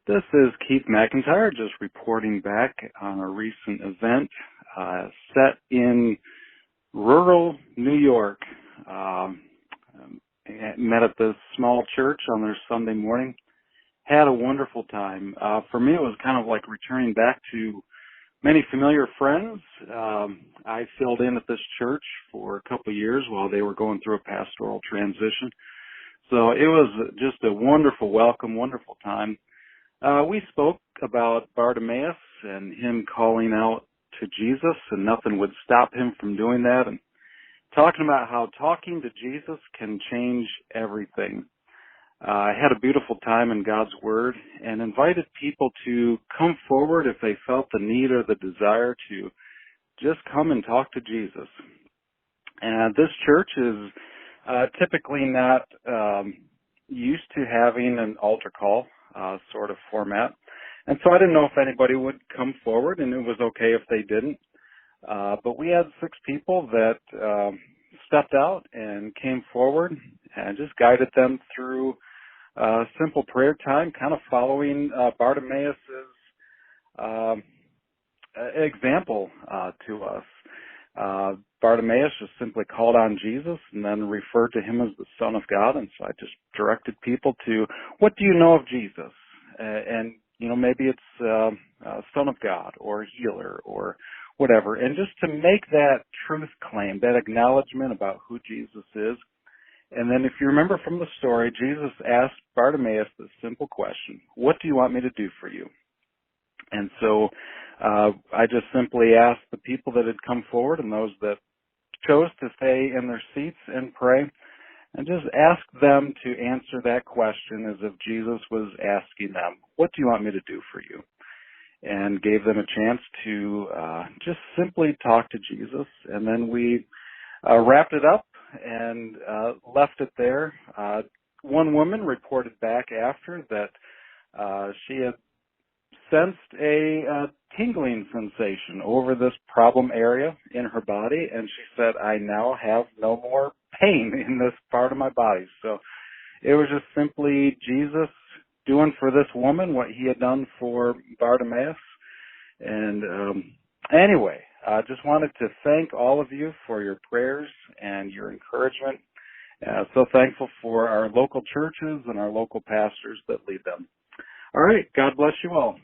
This is Keith McEntire, just reporting back on a recent event set in rural New York. Met at this small church on their Sunday morning. Had a wonderful time. For me, it was kind of like returning back to many familiar friends. I filled in at this church for a couple of years while they were going through a pastoral transition. So it was just a wonderful welcome, wonderful time. We spoke about Bartimaeus and him calling out to Jesus, and nothing would stop him from doing that, and talking about how talking to Jesus can change everything. I had a beautiful time in God's Word and invited people to come forward if they felt the need or the desire to just come and talk to Jesus. And this church is typically not used to having an altar call sort of format. And so I didn't know if anybody would come forward, and it was okay if they didn't. But we had 6 people that stepped out and came forward and just guided them through simple prayer time, kind of following Bartimaeus' example to us. Bartimaeus just simply called on Jesus and then referred to him as the Son of God. And so I just directed people to, what do you know of Jesus? And, you know, maybe it's Son of God or healer or whatever. And just to make that truth claim, that acknowledgement about who Jesus is. And then if you remember from the story, Jesus asked Bartimaeus this simple question: what do you want me to do for you? And so I just simply asked the people that had come forward and those that chose to stay in their seats and pray, and just ask them to answer that question as if Jesus was asking them, what do you want me to do for you? And gave them a chance to just simply talk to Jesus. And then we wrapped it up and left it there. One woman reported back after that she had sensed a tingling sensation over this problem area in her body, and she said, I now have no more pain in this part of my body. So it was just simply Jesus doing for this woman what he had done for Bartimaeus. And anyway, I just wanted to thank all of you for your prayers and your encouragement. So thankful for our local churches and our local pastors that lead them. All right, God bless you all.